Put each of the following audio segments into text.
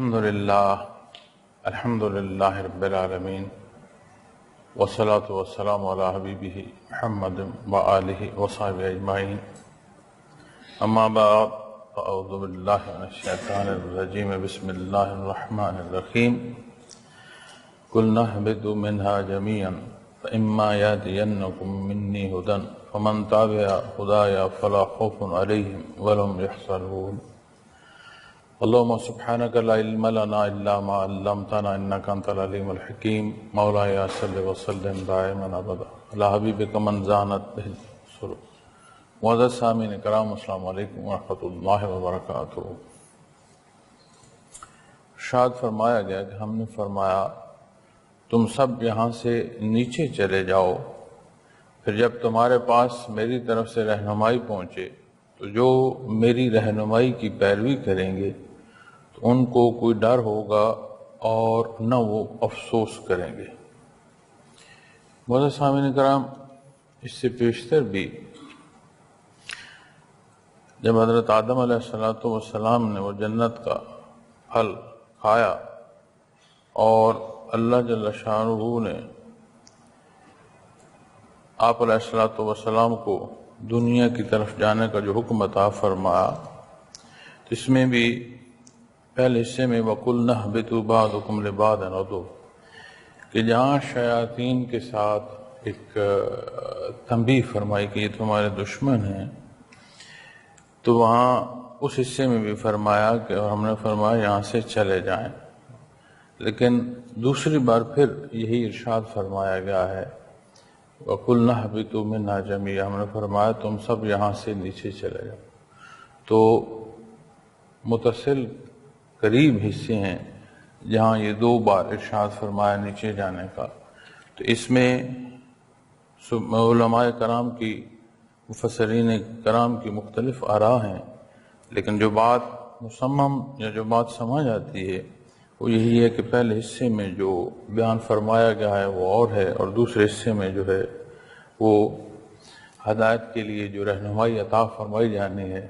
الحمد للہ رب العالمین والصلاة والسلام علی حبیبہ محمد وآلہ وصحبہ اجمعین اما بعد فاعوذ باللہ من الشیطان الرجیم بسم اللہ الرحمن الرحیم قلنا اہبطوا منہا جمیعا فإما یأتینکم منی ھدی فمن تبع ھدای فلا خوف علیہم ولا ھم یحزنون اللهم سبحانك لا علم لنا إلا ما علمتنا إنك أنت العليم الحكيم مولاي صل وسلم دائما أبدا على حبيبك من زانت به السرور. معزز سامعین کرام، السلام علیکم ورحمۃ اللہ وبرکاتہ. ارشاد فرمایا گیا کہ ہم نے فرمایا تم سب یہاں سے نیچے چلے جاؤ، پھر جب تمہارے پاس میری طرف سے رہنمائی پہنچے تو جو میری رہنمائی کی پیروی کریں گے تو ان کو کوئی ڈر ہوگا اور نہ وہ افسوس کریں گے. معزز سامعین کرام، اس سے پیشتر بھی جب حضرت آدم علیہ السلام نے وہ جنت کا پھل کھایا اور اللہ جل شانہ نے آپ علیہ السلام کو دنیا کی طرف جانے کا جو حکم عطا فرمایا، اس میں بھی پہلے حصے میں وَقُلْنَا اهْبِطُوا بَعْضُكُمْ لِبَعْضٍ عَدُوٌّ، کہ جہاں شیاطین کے ساتھ ایک تنبیہ فرمائی کہ یہ تمہارے دشمن ہیں، تو وہاں اس حصے میں بھی فرمایا کہ ہم نے فرمایا یہاں سے چلے جائیں. لیکن دوسری بار پھر یہی ارشاد فرمایا گیا ہے وَقُلْنَا اهْبِطُوا مِنْهَا جَمِيعًا، ہم نے فرمایا تم سب یہاں سے نیچے چلے جاؤ. تو متصل قریب حصے ہیں جہاں یہ دو بار ارشاد فرمایا نیچے جانے کا. تو اس میں علماء کرام کی، مفسرین کرام کی مختلف آراء ہیں، لیکن جو بات مصمم یا جو بات سمجھ آتی ہے وہ یہی ہے کہ پہلے حصے میں جو بیان فرمایا گیا ہے وہ اور ہے، اور دوسرے حصے میں جو ہے وہ ہدایت کے لیے جو رہنمائی عطا فرمائی جانی ہے،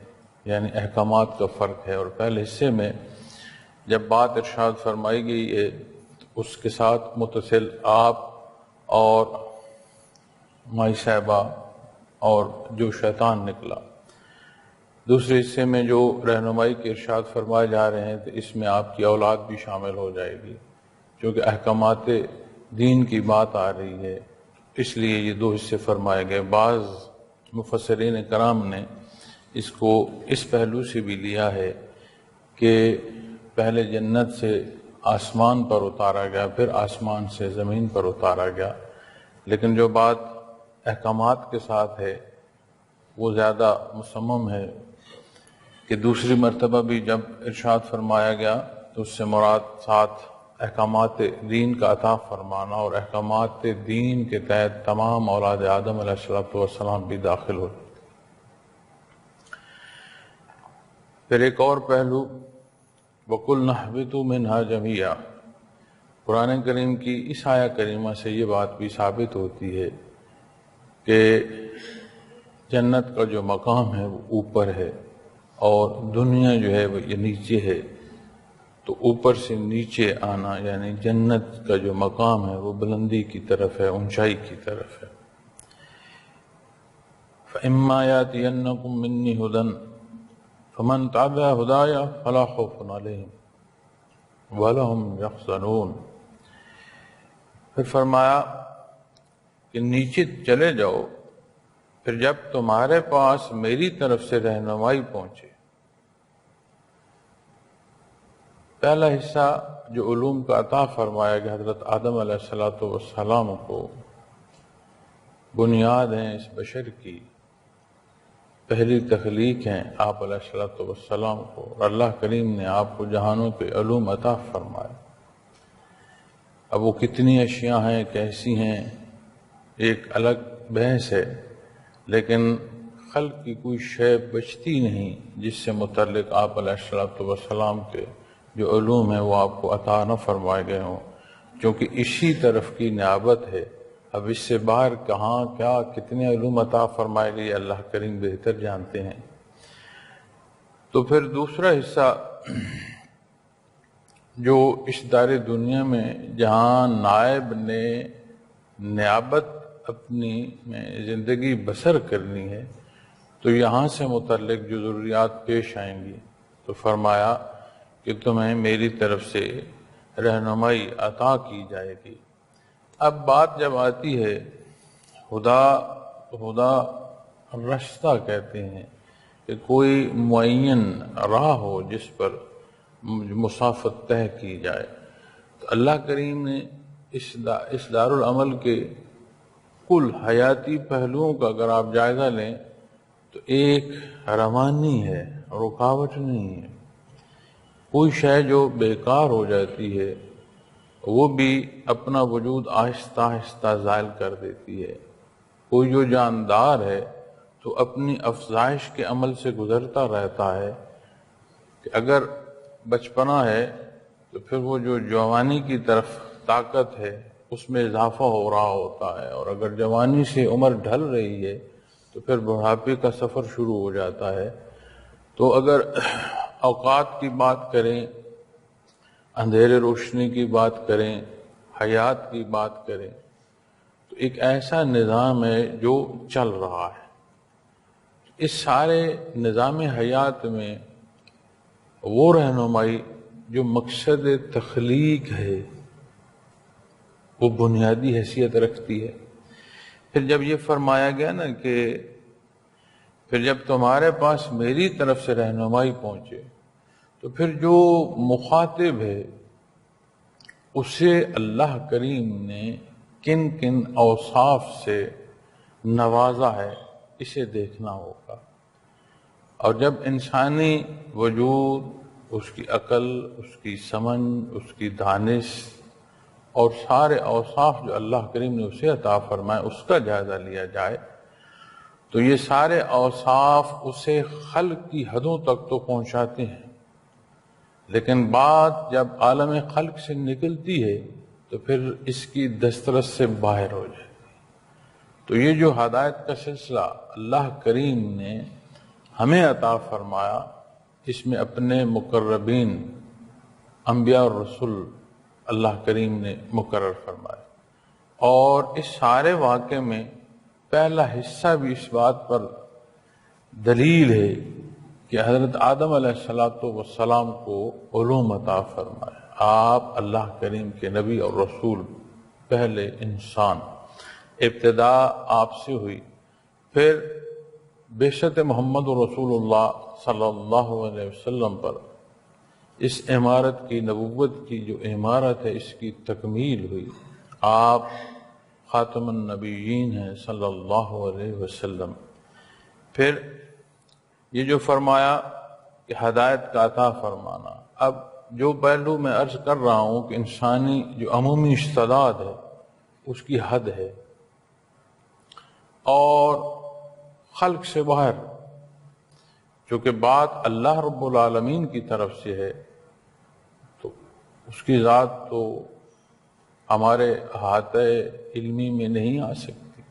یعنی احکامات کا فرق ہے. اور پہلے حصے میں جب بات ارشاد فرمائی گئی ہے اس کے ساتھ متصل آپ اور مائی صاحبہ اور جو شیطان نکلا. دوسرے حصے میں جو رہنمائی کے ارشاد فرمائے جا رہے ہیں تو اس میں آپ کی اولاد بھی شامل ہو جائے گی، کیونکہ احکامات دین کی بات آ رہی ہے، اس لیے یہ دو حصے فرمائے گئے. بعض مفسرین کرام نے اس کو اس پہلو سے بھی لیا ہے کہ پہلے جنت سے آسمان پر اتارا گیا، پھر آسمان سے زمین پر اتارا گیا. لیکن جو بات احکامات کے ساتھ ہے وہ زیادہ مصمم ہے کہ دوسری مرتبہ بھی جب ارشاد فرمایا گیا تو اس سے مراد ساتھ احکامات دین کا عطا فرمانا، اور احکامات دین کے تحت تمام اولاد آدم علیہ السلام بھی داخل ہو. پھر ایک اور پہلو وَقُلْنَا اهْبِطُوا مِنْهَا جَمِيعًا، قرآن کریم کی اس آیہ کریمہ سے یہ بات بھی ثابت ہوتی ہے کہ جنت کا جو مقام ہے وہ اوپر ہے اور دنیا جو ہے وہ یہ نیچے ہے. تو اوپر سے نیچے آنا یعنی جنت کا جو مقام ہے وہ بلندی کی طرف ہے، اونچائی کی طرف ہے. فَإِمَّا يَأْتِيَنَّكُم مِّنِّي هُدًى فَمَن تَبِعَ هُدَايَ فَلَا خَوْفٌ عَلَيْهِمْ وَلَا هُمْ يَحْزَنُونَ. پھر فرمایا کہ نیچے چلے جاؤ، پھر جب تمہارے پاس میری طرف سے رہنمائی پہنچے. پہلا حصہ جو علوم کا عطا فرمایا گیا حضرت آدم علیہ السلام کو، بنیاد ہیں اس بشر کی، پہلی تخلیق ہیں آپ علیہ السلام کو، اور اللہ کریم نے آپ کو جہانوں کے علوم عطا فرمائے. اب وہ کتنی اشیاء ہیں، کیسی ہیں، ایک الگ بحث ہے، لیکن خلق کی کوئی شے بچتی نہیں جس سے متعلق آپ علیہ السلام کے جو علوم ہیں وہ آپ کو عطا نہ فرمائے گئے ہوں، کیونکہ اسی طرف کی نیابت ہے. اب اس سے باہر کہاں کیا کتنے علوم عطا فرمائے گئے اللہ کریم بہتر جانتے ہیں. تو پھر دوسرا حصہ جو اس دار دنیا میں جہاں نائب نے نیابت اپنی میں زندگی بسر کرنی ہے تو یہاں سے متعلق جو ضروریات پیش آئیں گی تو فرمایا کہ تمہیں میری طرف سے رہنمائی عطا کی جائے گی۔ اب بات جب آتی ہے ہدا رستہ کہتے ہیں کہ کوئی معین راہ ہو جس پر مسافت طے کی جائے، تو اللہ کریم نے اس دارالعمل کے کل حیاتی پہلوؤں کا اگر آپ جائزہ لیں تو ایک روانی ہے، رکاوٹ نہیں ہے۔ کوئی شے جو بیکار ہو جاتی ہے وہ بھی اپنا وجود آہستہ آہستہ زائل کر دیتی ہے۔ کوئی جو جاندار ہے تو اپنی افزائش کے عمل سے گزرتا رہتا ہے کہ اگر بچپنا ہے تو پھر وہ جو جوانی کی طرف طاقت ہے اس میں اضافہ ہو رہا ہوتا ہے، اور اگر جوانی سے عمر ڈھل رہی ہے تو پھر بڑھاپے کا سفر شروع ہو جاتا ہے۔ تو اگر اوقات کی بات کریں، اندھیرے روشنی کی بات کریں، حیات کی بات کریں، تو ایک ایسا نظام ہے جو چل رہا ہے۔ اس سارے نظام حیات میں وہ رہنمائی جو مقصد تخلیق ہے وہ بنیادی حیثیت رکھتی ہے۔ پھر جب یہ فرمایا گیا نا کہ پھر جب تمہارے پاس میری طرف سے رہنمائی پہنچے تو پھر جو مخاطب ہے اسے اللہ کریم نے کن کن اوصاف سے نوازا ہے اسے دیکھنا ہوگا۔ اور جب انسانی وجود، اس کی عقل، اس کی سمجھ، اس کی دانش اور سارے اوصاف جو اللہ کریم نے اسے عطا فرمائے اس کا جائزہ لیا جائے تو یہ سارے اوصاف اسے خلق کی حدوں تک تو پہنچاتے ہیں، لیکن بات جب عالم خلق سے نکلتی ہے تو پھر اس کی دسترس سے باہر ہو جاتی ہے۔ تو یہ جو ہدایت کا سلسلہ اللہ کریم نے ہمیں عطا فرمایا، اس میں اپنے مقربین انبیاء اور رسول اللہ کریم نے مقرر فرمایا، اور اس سارے واقعے میں پہلا حصہ بھی اس بات پر دلیل ہے کہ حضرت آدم علیہ السلام کو علوم عطا فرمایا۔ آپ اللہ کریم کے نبی اور رسول، پہلے انسان، ابتدا آپ سے ہوئی، پھر بعثت محمد رسول اللہ صلی اللہ علیہ وسلم پر اس عمارت کی، نبوت کی جو عمارت ہے اس کی تکمیل ہوئی۔ آپ خاتم النبیین ہیں صلی اللہ علیہ وسلم۔ پھر یہ جو فرمایا کہ ہدایت کا عطا فرمانا، اب جو پہلو میں عرض کر رہا ہوں کہ انسانی جو عمومی استعداد ہے اس کی حد ہے، اور خلق سے باہر چونکہ بات اللہ رب العالمین کی طرف سے ہے تو اس کی ذات تو ہمارے احاطہ علمی میں نہیں آ سکتی۔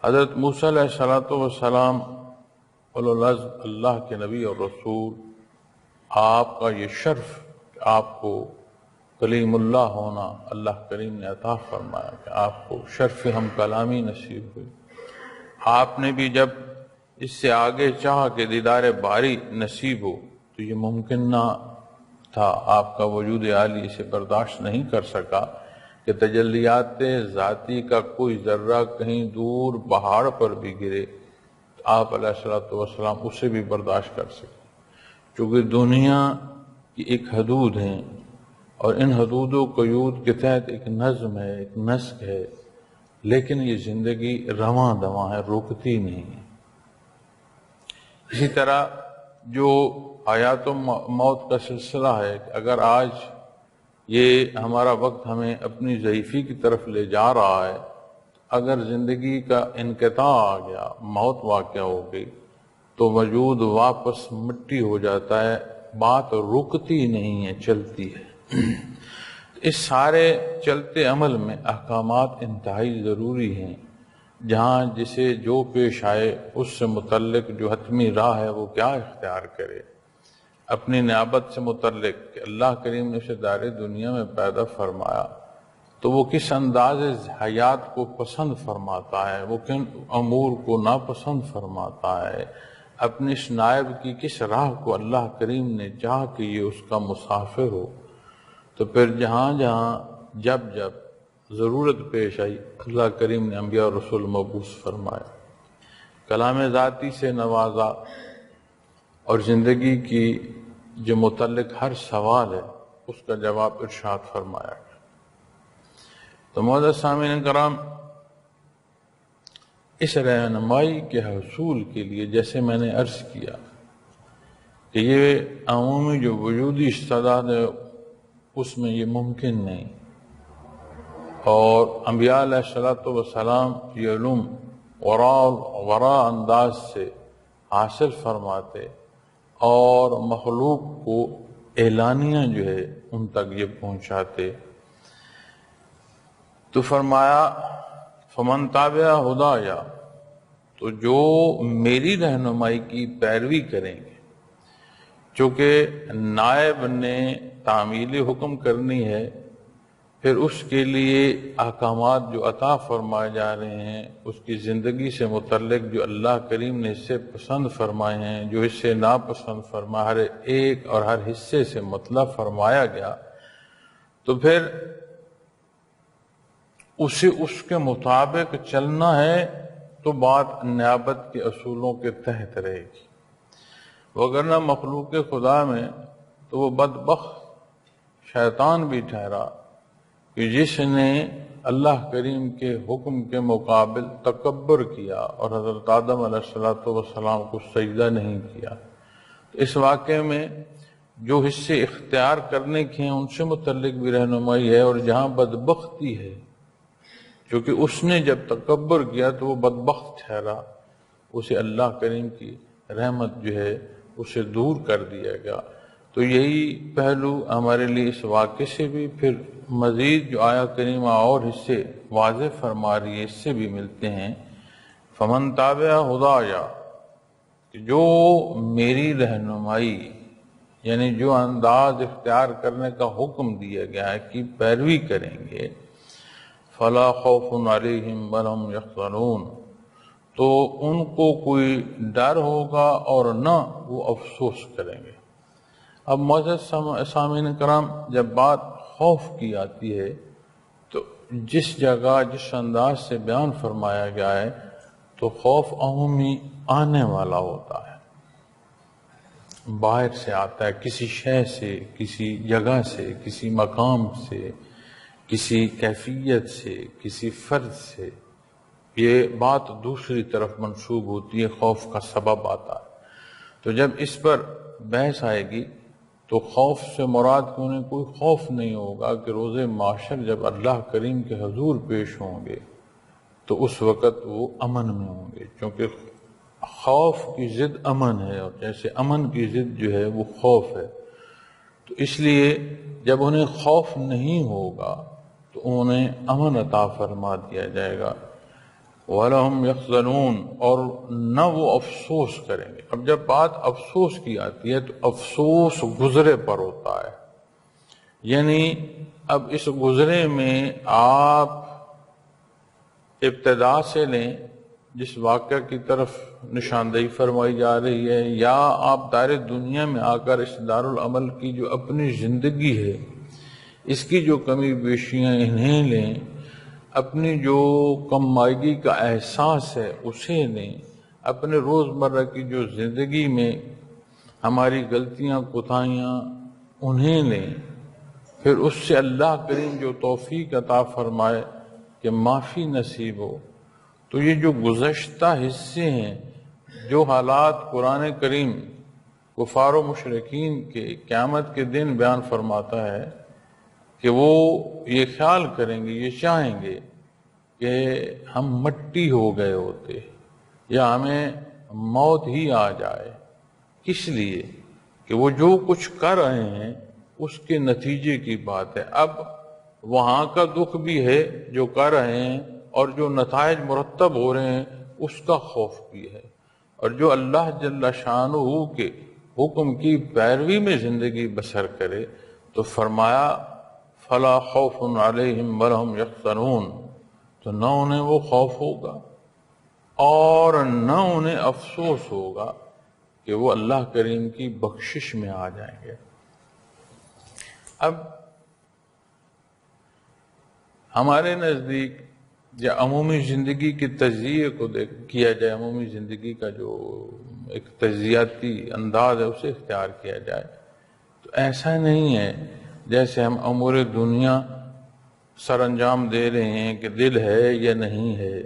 حضرت موسیٰ علیہ السلام اولو العزم اللہ کے نبی اور رسول، آپ کا یہ شرف کہ آپ کو کلیم اللہ ہونا اللہ کریم نے عطا فرمایا کہ آپ کو شرف ہم کلامی نصیب ہوئی۔ آپ نے بھی جب اس سے آگے چاہا کہ دیدار باری نصیب ہو تو یہ ممکن نہ تھا، آپ کا وجود عالی اسے برداشت نہیں کر سکا کہ تجلیات ذاتی کا کوئی ذرہ کہیں دور پہاڑ پر بھی گرے تو آپ علیہ السلام اسے بھی برداشت کر سکے، چونکہ دنیا کی ایک حدود ہیں اور ان حدود و قیود کے تحت ایک نظم ہے، ایک نسق ہے، لیکن یہ زندگی رواں دواں ہے، رکتی نہیں ہے۔ اسی طرح جو حیات و موت کا سلسلہ ہے کہ اگر آج یہ ہمارا وقت ہمیں اپنی ضعیفی کی طرف لے جا رہا ہے، اگر زندگی کا انقطاع آ گیا، موت واقع ہو گئی تو وجود واپس مٹی ہو جاتا ہے، بات رکتی نہیں ہے، چلتی ہے۔ اس سارے چلتے عمل میں احکامات انتہائی ضروری ہیں، جہاں جسے جو پیش آئے اس سے متعلق جو حتمی راہ ہے وہ کیا اختیار کرے۔ اپنی نیابت سے متعلق کہ اللہ کریم نے اسے دار دنیا میں پیدا فرمایا تو وہ کس انداز حیات کو پسند فرماتا ہے، وہ کن امور کو ناپسند فرماتا ہے، اپنے اس نائب کی کس راہ کو اللہ کریم نے چاہا کہ یہ اس کا مسافر ہو، تو پھر جہاں جہاں جب جب ضرورت پیش آئی اللہ کریم نے انبیاء اور رسول مبعوث فرمائے، کلام ذاتی سے نوازا، اور زندگی کی جو متعلق ہر سوال ہے اس کا جواب ارشاد فرمایا۔ تو معزز سامعین کرام، اس رہنمائی کے حصول کے لیے جیسے میں نے عرض کیا کہ یہ عمومی جو وجودی استعداد ہے اس میں یہ ممکن نہیں، اور انبیاء علیہ السلام یہ علوم ورا انداز سے حاصل فرماتے اور مخلوق کو اعلانیہ جو ہے ان تک یہ پہنچاتے۔ تو فرمایا فمن تابع ہدایا، تو جو میری رہنمائی کی پیروی کریں گے، چونکہ نائب نے تعمیلی حکم کرنی ہے، پھر اس کے لیے احکامات جو عطا فرمائے جا رہے ہیں اس کی زندگی سے متعلق جو اللہ کریم نے حصے پسند فرمائے ہیں، جو حصے ناپسند فرمائے، ہر ایک اور ہر حصے سے مطلب فرمایا گیا، تو پھر اسے اس کے مطابق چلنا ہے تو بات نیابت کے اصولوں کے تحت رہے گی، وگرنہ مخلوق خدا میں تو وہ بدبخت شیطان بھی ٹھہرا کہ جس نے اللہ کریم کے حکم کے مقابل تکبر کیا اور حضرت آدم علیہ السلام کو سجدہ نہیں کیا۔ تو اس واقعے میں جو حصے اختیار کرنے کے ہیں ان سے متعلق بھی رہنمائی ہے، اور جہاں بدبختی ہے کیونکہ اس نے جب تکبر کیا تو وہ بدبخت ٹھہرا، اسے اللہ کریم کی رحمت جو ہے اسے دور کر دیا گیا۔ تو یہی پہلو ہمارے لیے اس واقعے سے بھی پھر مزید جو آیا کریمہ اور حصے واضح فرما رہی ہے اس سے بھی ملتے ہیں۔ فمن تابع ہدایا، جو میری رہنمائی یعنی جو انداز اختیار کرنے کا حکم دیا گیا ہے کہ پیروی کریں گے، فلا خوف علیہم ولا هم یحزنون، تو ان کو کوئی ڈر ہوگا اور نہ وہ افسوس کریں گے۔ اب معزز سامعین کرام، جب بات خوف کی آتی ہے تو جس جگہ جس انداز سے بیان فرمایا گیا ہے تو خوف عمومی آنے والا ہوتا ہے، باہر سے آتا ہے، کسی شے سے، کسی جگہ سے، کسی مقام سے، کسی کیفیت سے، کسی فرد سے، یہ بات دوسری طرف منسوب ہوتی ہے، خوف کا سبب آتا ہے۔ تو جب اس پر بحث آئے گی تو خوف سے مراد کہ انہیں کوئی خوف نہیں ہوگا کہ روز معاشر جب اللہ کریم کے حضور پیش ہوں گے تو اس وقت وہ امن میں ہوں گے، کیونکہ خوف کی ضد امن ہے، اور جیسے امن کی ضد جو ہے وہ خوف ہے، تو اس لیے جب انہیں خوف نہیں ہوگا تو انہیں امن عطا فرما دیا جائے گا۔ وَلَهُمْ يَحْزَنُونَ، اور نہ وہ افسوس کریں گے۔ اب جب بات افسوس کی آتی ہے تو افسوس گزرے پر ہوتا ہے، یعنی اب اس گزرے میں آپ ابتدا سے لیں جس واقعہ کی طرف نشاندہی فرمائی جا رہی ہے، یا آپ دار دنیا میں آ کر اس دارالعمل کی جو اپنی زندگی ہے اس کی جو کمی بیشیاں انہیں لیں، اپنی جو کم مائگی کا احساس ہے اسے لیں، اپنے روزمرہ کی جو زندگی میں ہماری غلطیاں کوتاہیاں انہیں لیں، پھر اس سے اللہ کریم جو توفیق عطا فرمائے کہ معافی نصیب ہو۔ تو یہ جو گزشتہ حصے ہیں، جو حالات قرآن کریم کفار و مشرکین کے قیامت کے دن بیان فرماتا ہے کہ وہ یہ خیال کریں گے، یہ چاہیں گے کہ ہم مٹی ہو گئے ہوتے یا ہمیں موت ہی آ جائے، اس لیے کہ وہ جو کچھ کر رہے ہیں اس کے نتیجے کی بات ہے۔ اب وہاں کا دکھ بھی ہے جو کر رہے ہیں، اور جو نتائج مرتب ہو رہے ہیں اس کا خوف بھی ہے، اور جو اللہ جل شانہ کے حکم کی پیروی میں زندگی بسر کرے تو فرمایا فلا خوف علیہم ولا ہم یحزنون، تو نہ انہیں وہ خوف ہوگا اور نہ انہیں افسوس ہوگا کہ وہ اللہ کریم کی بخشش میں آ جائیں گے۔ اب ہمارے نزدیک یا عمومی زندگی کے تجزیے کو کیا جائے، عمومی زندگی کا جو ایک تجزیاتی انداز ہے اسے اختیار کیا جائے تو ایسا نہیں ہے جیسے ہم امور دنیا سر انجام دے رہے ہیں کہ دل ہے یا نہیں ہے۔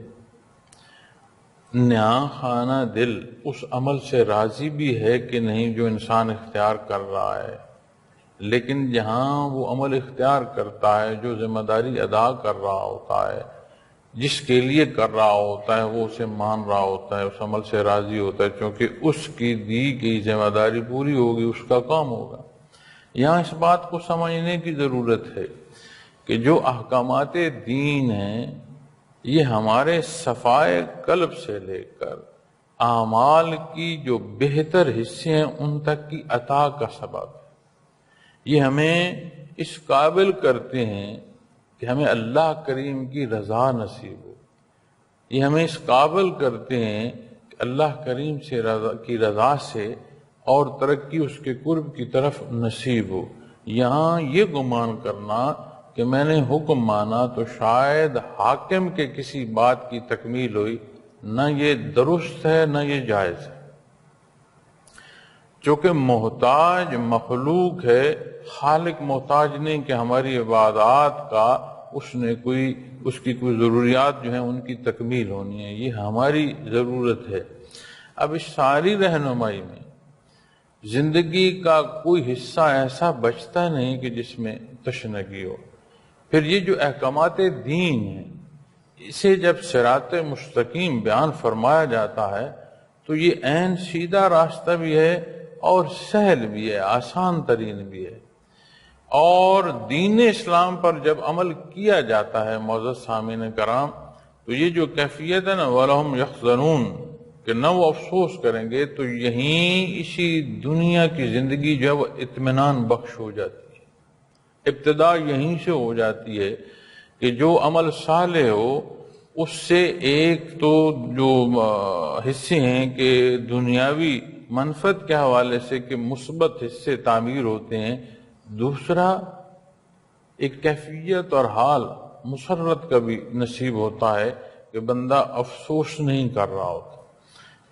نیا خانہ دل اس عمل سے راضی بھی ہے کہ نہیں جو انسان اختیار کر رہا ہے، لیکن جہاں وہ عمل اختیار کرتا ہے، جو ذمہ داری ادا کر رہا ہوتا ہے، جس کے لیے کر رہا ہوتا ہے، وہ اسے مان رہا ہوتا ہے، اس عمل سے راضی ہوتا ہے، چونکہ اس کی دی گئی ذمہ داری پوری ہوگی، اس کا کام ہوگا۔ یہاں اس بات کو سمجھنے کی ضرورت ہے کہ جو احکامات دین ہیں یہ ہمارے صفائے قلب سے لے کر اعمال کی جو بہتر حصے ہیں ان تک کی عطا کا سبب ہے۔ یہ ہمیں اس قابل کرتے ہیں کہ ہمیں اللہ کریم کی رضا نصیب ہو، یہ ہمیں اس قابل کرتے ہیں کہ اللہ کریم سے کی رضا سے اور ترقی اس کے قرب کی طرف نصیب ہو۔ یہاں یہ گمان کرنا کہ میں نے حکم مانا تو شاید حاکم کے کسی بات کی تکمیل ہوئی، نہ یہ درست ہے نہ یہ جائز ہے۔ چونکہ محتاج مخلوق ہے، خالق محتاج نہیں کہ ہماری عبادات کا اس کی کوئی ضروریات جو ہیں ان کی تکمیل ہونی ہے، یہ ہماری ضرورت ہے۔ اب اس ساری رہنمائی میں زندگی کا کوئی حصہ ایسا بچتا نہیں کہ جس میں تشنگی ہو۔ پھر یہ جو احکامات دین ہیں اسے جب صراط مستقیم بیان فرمایا جاتا ہے تو یہ عین سیدھا راستہ بھی ہے اور سہل بھی ہے، آسان ترین بھی ہے۔ اور دین اسلام پر جب عمل کیا جاتا ہے معزز سامعین کرام تو یہ جو کیفیت ہے نا وَلَهُمْ يَحْزَنُونَ کہ نہ وہ افسوس کریں گے، تو یہیں اسی دنیا کی زندگی جو ہے وہ اطمینان بخش ہو جاتی ہے۔ ابتدا یہیں سے ہو جاتی ہے کہ جو عمل صالح ہو اس سے ایک تو جو حصے ہیں کہ دنیاوی منفعت کے حوالے سے کہ مثبت حصے تعمیر ہوتے ہیں، دوسرا ایک کیفیت اور حال مسرت کا بھی نصیب ہوتا ہے کہ بندہ افسوس نہیں کر رہا ہوتا۔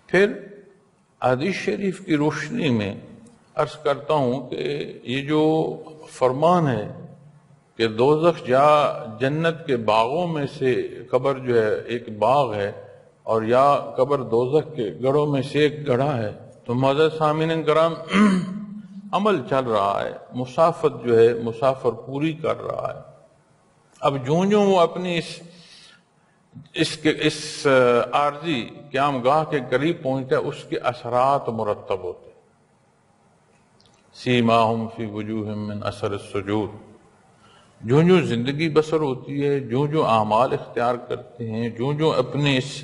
پھر حدیث شریف کی روشنی میں عرض کرتا ہوں کہ یہ جو فرمان ہے کہ دوزخ یا جنت کے باغوں میں سے قبر جو ہے ایک باغ ہے اور یا قبر دوزخ کے گڑھوں میں سے ایک گڑھا ہے، تو معزز سامعین کرام عمل چل رہا ہے، مسافت جو ہے مسافر پوری کر رہا ہے۔ اب جوں وہ اپنی اس عارضی قیام گاہ کے قریب پہنچتا ہے اس کے اثرات مرتب ہوتے ہیں۔ سیماہم فی وجوہہم من اثر السجود، جو زندگی بسر ہوتی ہے، جو اعمال اختیار کرتے ہیں، جو اپنے اس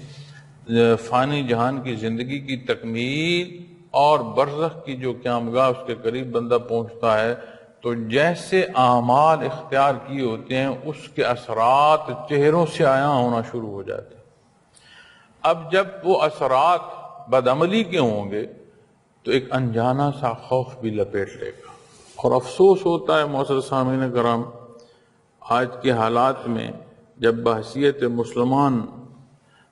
فانی جہان کی زندگی کی تکمیل اور برزخ کی جو قیام گاہ اس کے قریب بندہ پہنچتا ہے تو جیسے اعمال اختیار کیے ہوتے ہیں اس کے اثرات چہروں سے عیاں ہونا شروع ہو جاتے ہیں۔ اب جب وہ اثرات بدعملی کے ہوں گے تو ایک انجانا سا خوف بھی لپیٹ لے گا، اور افسوس ہوتا ہے معزز سامعین کرام آج کے حالات میں جب بحیثیت مسلمان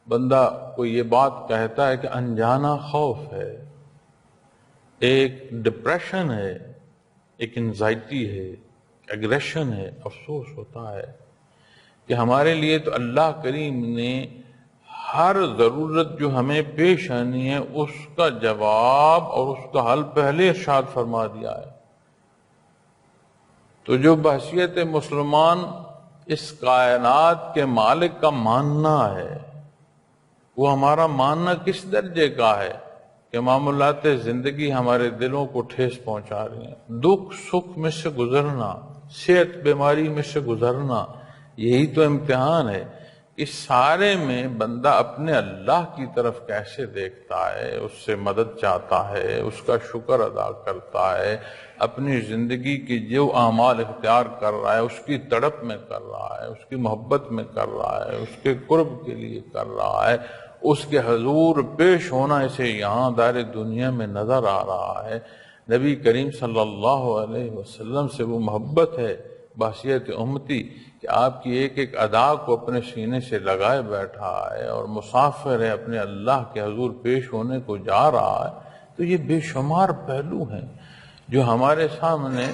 بندہ کو یہ بات کہتا ہے کہ انجانا خوف ہے، ایک ڈپریشن ہے، ایک انزائٹی ہے، ایگریشن ہے، افسوس ہوتا ہے کہ ہمارے لیے تو اللہ کریم نے ہر ضرورت جو ہمیں پیش آنی ہے اس کا جواب اور اس کا حل پہلے ارشاد فرما دیا ہے۔ تو جو بحیثیت مسلمان اس کائنات کے مالک کا ماننا ہے، وہ ہمارا ماننا کس درجے کا ہے کہ معاملات زندگی ہمارے دلوں کو ٹھیس پہنچا رہی ہیں، دکھ سکھ میں سے گزرنا، صحت بیماری میں سے گزرنا، یہی تو امتحان ہے اس سارے میں بندہ اپنے اللہ کی طرف کیسے دیکھتا ہے، اس سے مدد چاہتا ہے، اس کا شکر ادا کرتا ہے، اپنی زندگی کی جو اعمال اختیار کر رہا ہے اس کی تڑپ میں کر رہا ہے، اس کی محبت میں کر رہا ہے، اس کے قرب کے لیے کر رہا ہے، اس کے حضور پیش ہونا اسے یہاں دار دنیا میں نظر آ رہا ہے، نبی کریم صلی اللہ علیہ وسلم سے وہ محبت ہے بحیثیت امتی کہ آپ کی ایک ایک ادا کو اپنے سینے سے لگائے بیٹھا ہے اور مسافر ہے، اپنے اللہ کے حضور پیش ہونے کو جا رہا ہے، تو یہ بے شمار پہلو ہیں جو ہمارے سامنے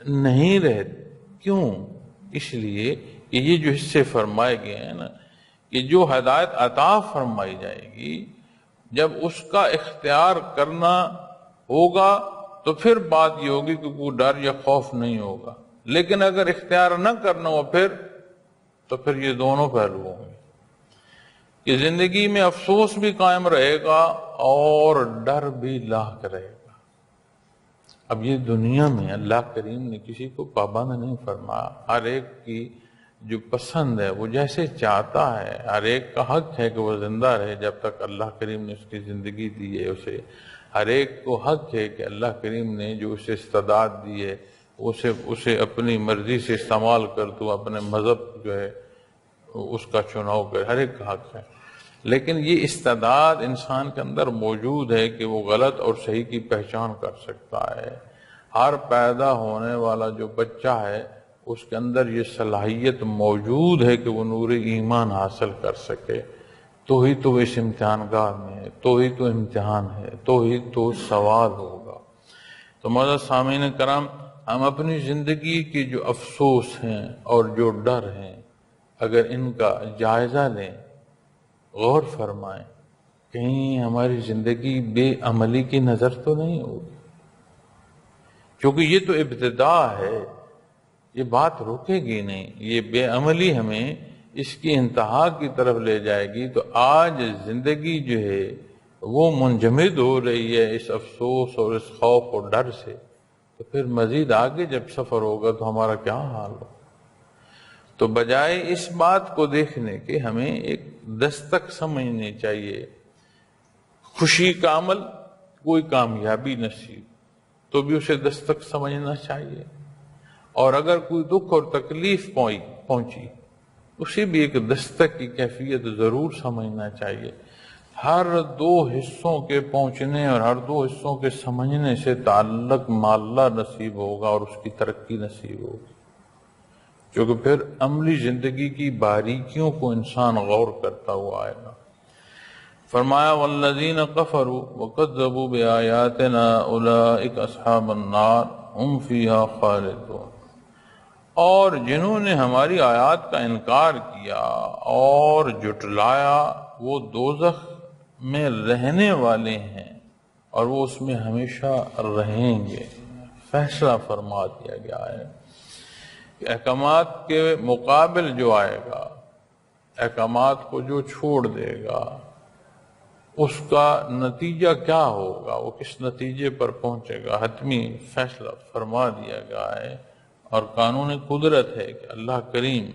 نہیں رہتے۔ کیوں؟ اس لیے کہ یہ جو حصے فرمائے گئے ہیں نا، کہ جو ہدایت عطا فرمائی جائے گی جب اس کا اختیار کرنا ہوگا تو پھر بات یہ ہوگی کہ کوئی ڈر یا خوف نہیں ہوگا، لیکن اگر اختیار نہ کرنا ہو تو پھر یہ دونوں پہلو ہوں گے کہ زندگی میں افسوس بھی قائم رہے گا اور ڈر بھی لاحق رہے گا۔ اب یہ دنیا میں اللہ کریم نے کسی کو پابند نہیں فرمایا، ہر ایک کی جو پسند ہے وہ جیسے چاہتا ہے، ہر ایک کا حق ہے کہ وہ زندہ رہے جب تک اللہ کریم نے اس کی زندگی دی ہے، ہر ایک کو حق ہے کہ اللہ کریم نے جو اسے استعداد دی ہے اسے اپنی مرضی سے استعمال کر تو اپنے مذہب جو ہے اس کا چناؤ کر، ہر ایک کا حق ہے، لیکن یہ استعداد انسان کے اندر موجود ہے کہ وہ غلط اور صحیح کی پہچان کر سکتا ہے۔ ہر پیدا ہونے والا جو بچہ ہے اس کے اندر یہ صلاحیت موجود ہے کہ وہ نور ایمان حاصل کر سکے، تو ہی تو اس امتحان گاہ میں ہے، تو ہی تو امتحان ہے، تو ہی تو سوال ہوگا۔ تو معزز سامعین کرام، ہم اپنی زندگی کے جو افسوس ہیں اور جو ڈر ہیں اگر ان کا جائزہ لیں، غور فرمائیں، کہیں ہماری زندگی بے عملی کی نظر تو نہیں ہوگی، کیونکہ یہ تو ابتدا ہے، یہ بات رکے گی نہیں، یہ بے عملی ہمیں اس کی انتہا کی طرف لے جائے گی۔ تو آج زندگی جو ہے وہ منجمد ہو رہی ہے اس افسوس اور اس خوف اور ڈر سے، تو پھر مزید آگے جب سفر ہوگا تو ہمارا کیا حال ہو۔ تو بجائے اس بات کو دیکھنے کے ہمیں ایک دستک سمجھنی چاہیے، خوشی کا عمل، کوئی کامیابی نصیب تو بھی اسے دستک سمجھنا چاہیے، اور اگر کوئی دکھ اور تکلیف پہنچی اسے بھی ایک دستک کی کیفیت ضرور سمجھنا چاہیے۔ ہر دو حصوں کے پہنچنے اور ہر دو حصوں کے سمجھنے سے تعلق معلّہ نصیب ہوگا اور اس کی ترقی نصیب ہوگی، کیونکہ پھر عملی زندگی کی باریکیوں کو انسان غور کرتا ہوا آئے گا۔ فرمایا والذین کفروا وکذبوا بآیاتنا اولئک اصحاب النار ہم فیہا خالدون، اور جنہوں نے ہماری آیات کا انکار کیا اور جھٹلایا وہ دوزخ میں رہنے والے ہیں اور وہ اس میں ہمیشہ رہیں گے۔ فیصلہ فرما دیا گیا ہے کہ احکامات کے مقابل جو آئے گا، احکامات کو جو چھوڑ دے گا اس کا نتیجہ کیا ہوگا، وہ کس نتیجے پر پہنچے گا، حتمی فیصلہ فرما دیا گیا ہے۔ اور قانون قدرت ہے کہ اللہ کریم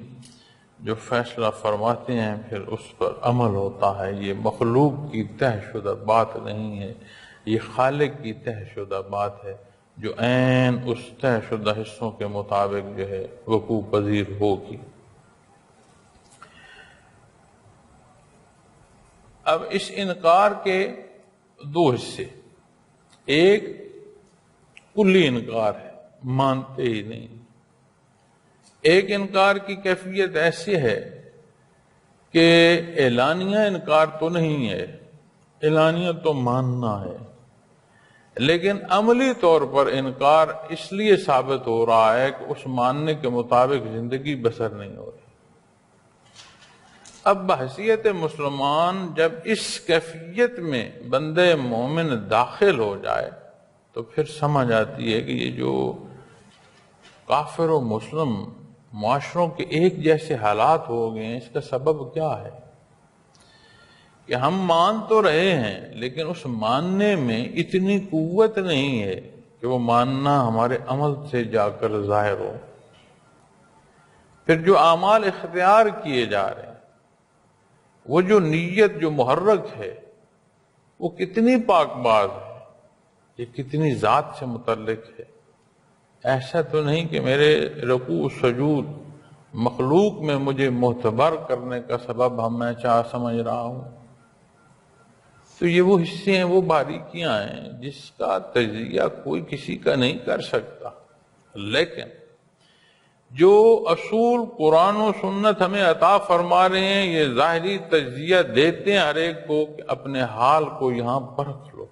جو فیصلہ فرماتے ہیں پھر اس پر عمل ہوتا ہے، یہ مخلوق کی طے شدہ بات نہیں ہے، یہ خالق کی طے شدہ بات ہے جو عین اس طے شدہ حصوں کے مطابق جو ہے وقوع پذیر ہوگی۔ اب اس انکار کے دو حصے، ایک کلی انکار ہے، مانتے ہی نہیں، ایک انکار کی کیفیت ایسی ہے کہ اعلانیہ انکار تو نہیں ہے، اعلانیہ تو ماننا ہے، لیکن عملی طور پر انکار اس لیے ثابت ہو رہا ہے کہ اس ماننے کے مطابق زندگی بسر نہیں ہو رہی۔ اب بحیثیت مسلمان جب اس کیفیت میں بندے مومن داخل ہو جائے تو پھر سمجھ آتی ہے کہ یہ جو کافر و مسلم معاشروں کے ایک جیسے حالات ہو گئے ہیں، اس کا سبب کیا ہے کہ ہم مان تو رہے ہیں لیکن اس ماننے میں اتنی قوت نہیں ہے کہ وہ ماننا ہمارے عمل سے جا کر ظاہر ہو۔ پھر جو اعمال اختیار کیے جا رہے ہیں وہ جو نیت جو محرک ہے وہ کتنی پاک باز ہے، یہ کتنی ذات سے متعلق ہے۔ ایسا تو نہیں کہ میرے رکوع سجود مخلوق میں مجھے معتبر کرنے کا سبب میں چاہ سمجھ رہا ہوں۔ تو یہ وہ حصے ہیں، وہ باریکیاں ہیں جس کا تجزیہ کوئی کسی کا نہیں کر سکتا، لیکن جو اصول قرآن و سنت ہمیں عطا فرما رہے ہیں یہ ظاہری تجزیہ دیتے ہیں ہر ایک کو کہ اپنے حال کو یہاں پرکھ لو،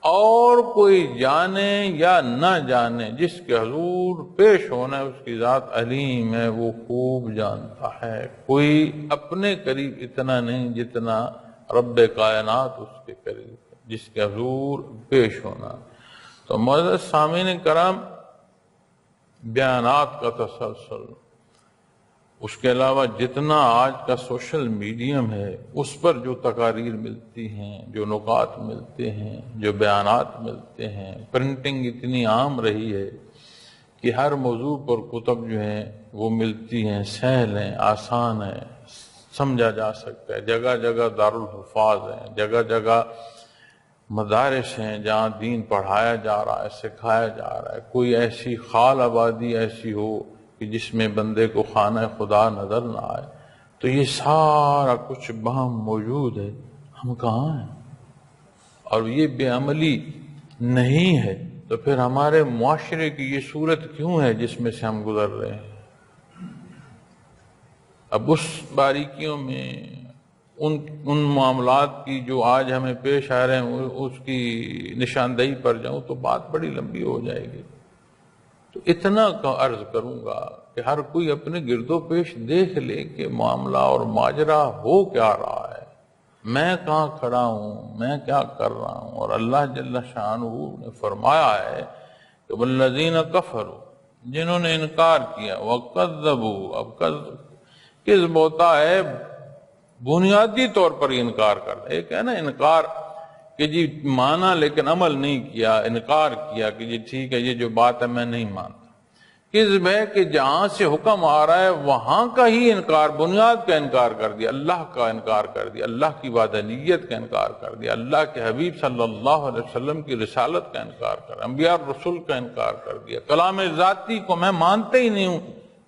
اور کوئی جانے یا نہ جانے جس کے حضور پیش ہونا ہے اس کی ذات علیم ہے، وہ خوب جانتا ہے۔ کوئی اپنے قریب اتنا نہیں جتنا رب کائنات اس کے قریب ہے، جس کے حضور پیش ہونا۔ تو معزز سامعین کرام، بیانات کا تسلسل، اس کے علاوہ جتنا آج کا سوشل میڈیم ہے اس پر جو تقاریر ملتی ہیں، جو نکات ملتے ہیں، جو بیانات ملتے ہیں، پرنٹنگ اتنی عام رہی ہے کہ ہر موضوع پر کتب جو ہیں وہ ملتی ہیں، سہل ہیں، آسان ہیں، سمجھا جا سکتا ہے۔ جگہ جگہ دارالحفاظ ہیں، جگہ جگہ مدارس ہیں جہاں دین پڑھایا جا رہا ہے، سکھایا جا رہا ہے۔ کوئی ایسی خال آبادی ایسی ہو کہ جس میں بندے کو خانہ خدا نظر نہ آئے، تو یہ سارا کچھ بہم موجود ہے، ہم کہاں ہیں؟ اور یہ بے عملی نہیں ہے تو پھر ہمارے معاشرے کی یہ صورت کیوں ہے جس میں سے ہم گزر رہے ہیں؟ اب اس باریکیوں میں ان معاملات کی جو آج ہمیں پیش آ رہے ہیں اس کی نشاندہی پر جاؤں تو بات بڑی لمبی ہو جائے گی۔ تو اتنا کا عرض کروں گا کہ ہر کوئی اپنے گرد و پیش دیکھ لے کہ معاملہ اور ماجرا ہو کیا رہا ہے، میں کہاں کھڑا ہوں، میں کیا کر رہا ہوں۔ اور اللہ جل شانہ نے فرمایا ہے کہ والذین کفروا، جنہوں نے انکار کیا، وکذبوا، اب کذب ہوتا ہے بنیادی طور پر انکار کرنا۔ ایک ہے نا انکار کہ جی مانا لیکن عمل نہیں کیا، انکار کیا کہ جی ٹھیک ہے یہ جو بات ہے میں نہیں مانتا۔ کذب ہے کہ جہاں سے حکم آ رہا ہے وہاں کا ہی انکار، بنیاد کا انکار کر دیا، اللہ کا انکار کر دیا، اللہ کی وحدانیت کا انکار کر دیا، اللہ کے حبیب صلی اللہ علیہ وسلم کی رسالت کا انکار کر دیا، انبیاء رسول کا انکار کر دیا، کلام ذاتی کو میں مانتا ہی نہیں ہوں۔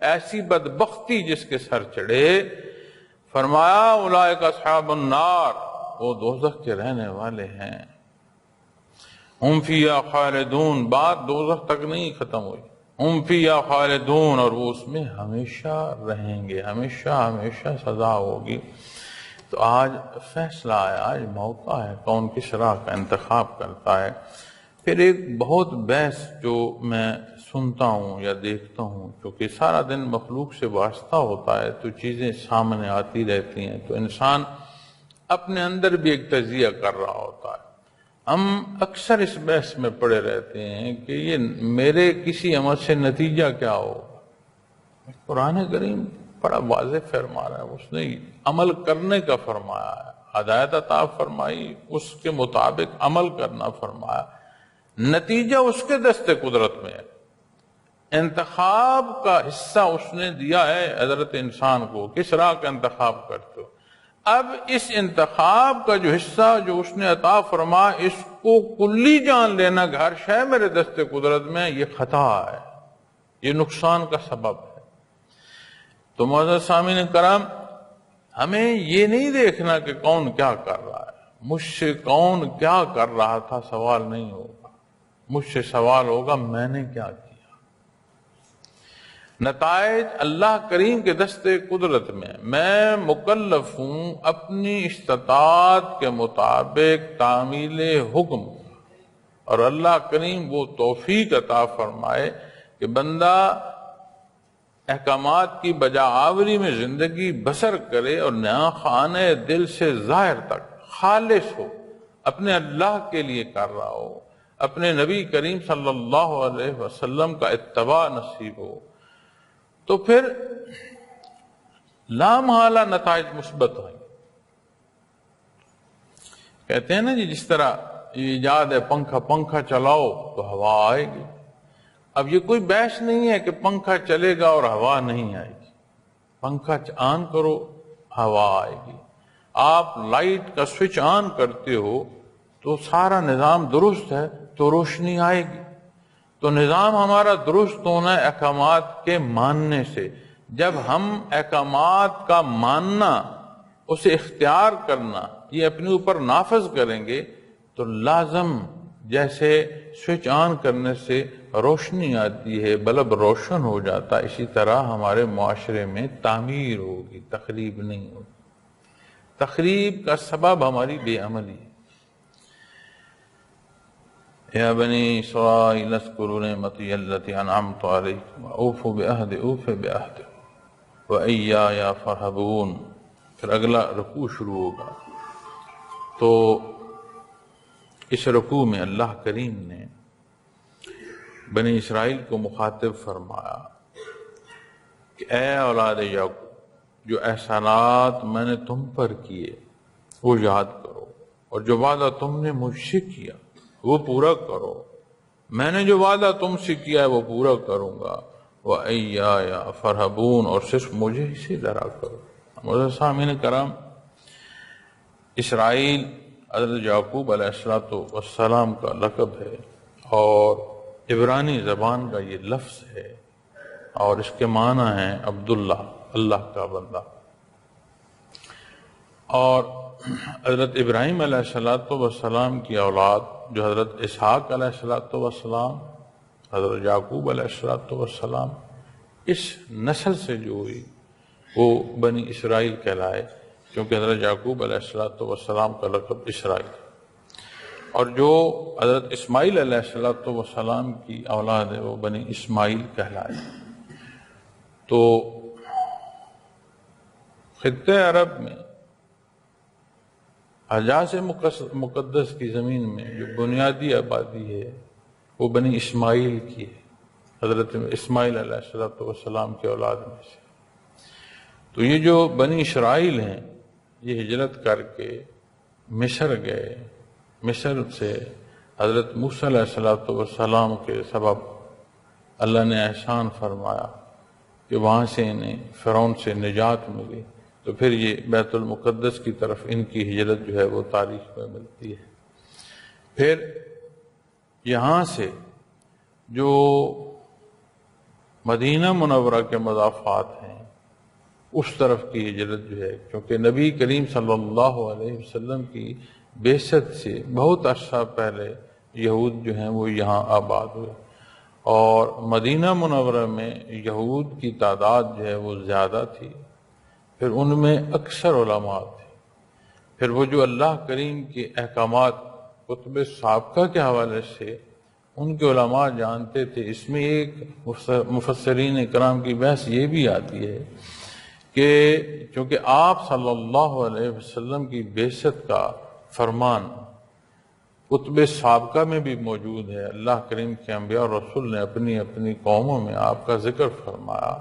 ایسی بدبختی جس کے سر چڑھے، فرمایا اولئک اصحاب النار، وہ دوزخ کے رہنے والے ہیں، ہم فیہا خالدون، بات دوزخ تک نہیں ختم ہوئی، ہم فیہا خالدون، اور وہ اس میں ہمیشہ رہیں گے، ہمیشہ ہمیشہ سزا ہوگی۔ تو آج فیصلہ ہے، آج موقع ہے، کون کس راہ کا انتخاب کرتا ہے۔ پھر ایک بہت بحث جو میں سنتا ہوں یا دیکھتا ہوں، کیونکہ سارا دن مخلوق سے واسطہ ہوتا ہے تو چیزیں سامنے آتی رہتی ہیں، تو انسان اپنے اندر بھی ایک تجزیہ کر رہا ہوتا ہے۔ ہم اکثر اس بحث میں پڑے رہتے ہیں کہ یہ میرے کسی عمل سے نتیجہ کیا ہوگا۔ قرآن کریم بڑا واضح فرما رہا ہے، اس نے عمل کرنے کا فرمایا ہے، ہدایت عطا فرمائی، اس کے مطابق عمل کرنا فرمایا، نتیجہ اس کے دست قدرت میں ہے۔ انتخاب کا حصہ اس نے دیا ہے حضرت انسان کو، کس راہ کا انتخاب کرتے ہو۔ اب اس انتخاب کا جو حصہ جو اس نے عطا فرما، اس کو کلی جان لینا کہ ہر شے میرے دست قدرت میں، یہ خطا ہے، یہ نقصان کا سبب ہے۔ تو معزز سامعین کرام، ہمیں یہ نہیں دیکھنا کہ کون کیا کر رہا ہے، مجھ سے کون کیا کر رہا تھا سوال نہیں ہوگا، مجھ سے سوال ہوگا میں نے کیا کیا۔ نتائج اللہ کریم کے دست قدرت میں مکلف ہوں اپنی استطاعت کے مطابق تعمیل حکم، اور اللہ کریم وہ توفیق عطا فرمائے کہ بندہ احکامات کی بجا آوری میں زندگی بسر کرے اور نیا خانہ دل سے ظاہر تک خالص ہو، اپنے اللہ کے لیے کر رہا ہو، اپنے نبی کریم صلی اللہ علیہ وسلم کا اتباع نصیب ہو، تو پھر لامحالہ نتائج مثبت ہوئیں۔ کہتے ہیں نا جی جس طرح یہ ایجاد ہے پنکھا چلاؤ تو ہوا آئے گی۔ اب یہ کوئی بحث نہیں ہے کہ پنکھا چلے گا اور ہوا نہیں آئے گی، پنکھا آن کرو ہوا آئے گی. آپ لائٹ کا سوئچ آن کرتے ہو تو سارا نظام درست ہے تو روشنی آئے گی. تو نظام ہمارا درست ہونا ہے احکامات کے ماننے سے. جب ہم احکامات کا ماننا، اسے اختیار کرنا، یہ اپنے اوپر نافذ کریں گے تو لازم جیسے سوئچ آن کرنے سے روشنی آتی ہے، بلب روشن ہو جاتا، اسی طرح ہمارے معاشرے میں تعمیر ہوگی، تخریب نہیں ہوگی. تخریب کا سبب ہماری بے عملی ہے. یا بنی اسرائیل اذکروا نعمتی التی انعمت علیکم واوفوا بعہدی اوف بعہدکم وإیایا فارہبون. پھر اگلا رکوع شروع ہوگا. تو اس رکوع میں اللہ کریم نے بنی اسرائیل کو مخاطب فرمایا کہ اے اولاد یعقوب، جو احسانات میں نے تم پر کیے وہ یاد کرو، اور جو وعدہ تم نے مجھ سے کیا وہ پورا کرو. میں نے جو وعدہ تم سے کیا ہے وہ پورا کروں گا. وَإِيَّايَ فَارْهَبُونَ، اور صرف مجھے ہی سے ڈرا کرو. معزز سامعین کرام، اسرائیل حضرت یعقوب علیہ السلام کا لقب ہے، اور عبرانی زبان کا یہ لفظ ہے، اور اس کے معنی ہیں عبداللہ، اللہ کا بندہ. اور حضرت ابراہیم علیہ السلام کی اولاد جو حضرت اسحاق علیہ السلام، حضرت یعقوب علیہ السلام، اس نسل سے جو ہوئی وہ بنی اسرائیل کہلائے، کیونکہ حضرت یعقوب علیہ السلام کا لقب اسرائیل. اور جو حضرت اسماعیل علیہ السلام کی اولاد ہے وہ بنی اسماعیل کہلائے. تو خطہ عرب میں حجاز مقدس کی زمین میں جو بنیادی آبادی ہے وہ بنی اسماعیل کی ہے، حضرت اسماعیل علیہ السلام کے اولاد میں سے. تو یہ جو بنی اسرائیل ہیں یہ ہجرت کر کے مصر گئے. مصر سے حضرت موسیٰ علیہ السلام کے سبب اللہ نے احسان فرمایا کہ وہاں سے انہیں فرعون سے نجات ملی. تو پھر یہ بیت المقدس کی طرف ان کی ہجرت جو ہے وہ تاریخ میں ملتی ہے. پھر یہاں سے جو مدینہ منورہ کے مضافات ہیں اس طرف کی ہجرت جو ہے، کیونکہ نبی کریم صلی اللہ علیہ وسلم کی بعثت سے بہت عرصہ پہلے یہود جو ہیں وہ یہاں آباد ہوئے، اور مدینہ منورہ میں یہود کی تعداد جو ہے وہ زیادہ تھی. پھر ان میں اکثر علماء تھے. پھر وہ جو اللہ کریم کے احکامات کتب سابقہ کے حوالے سے ان کے علماء جانتے تھے. اس میں ایک مفسرین اکرام کی بحث یہ بھی آتی ہے کہ چونکہ آپ صلی اللہ علیہ وسلم کی بعثت کا فرمان کتب سابقہ میں بھی موجود ہے، اللہ کریم کے انبیاء اور رسول نے اپنی اپنی قوموں میں آپ کا ذکر فرمایا،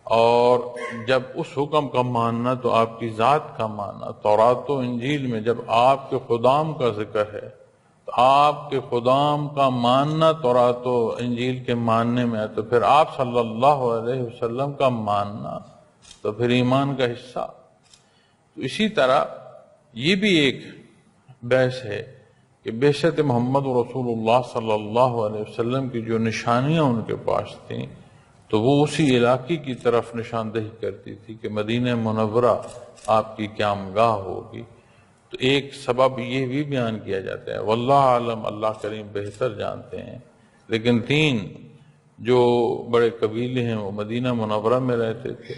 اور جب اس حکم کا ماننا تو آپ کی ذات کا ماننا. تورات و انجیل میں جب آپ کے خدام کا ذکر ہے تو آپ کے خدام کا ماننا تورات و انجیل کے ماننے میں ہے، تو پھر آپ صلی اللہ علیہ وسلم کا ماننا تو پھر ایمان کا حصہ. تو اسی طرح یہ بھی ایک بحث ہے کہ بعثت محمد رسول اللہ صلی اللہ علیہ وسلم کی جو نشانیاں ان کے پاس تھیں تو وہ اسی علاقے کی طرف نشاندہی کرتی تھی کہ مدینہ منورہ آپ کی قیامگاہ ہوگی. تو ایک سبب یہ بھی بیان کیا جاتا ہے، واللہ عالم، اللہ کریم بہتر جانتے ہیں، لیکن 3 جو بڑے قبیلے ہیں وہ مدینہ منورہ میں رہتے تھے،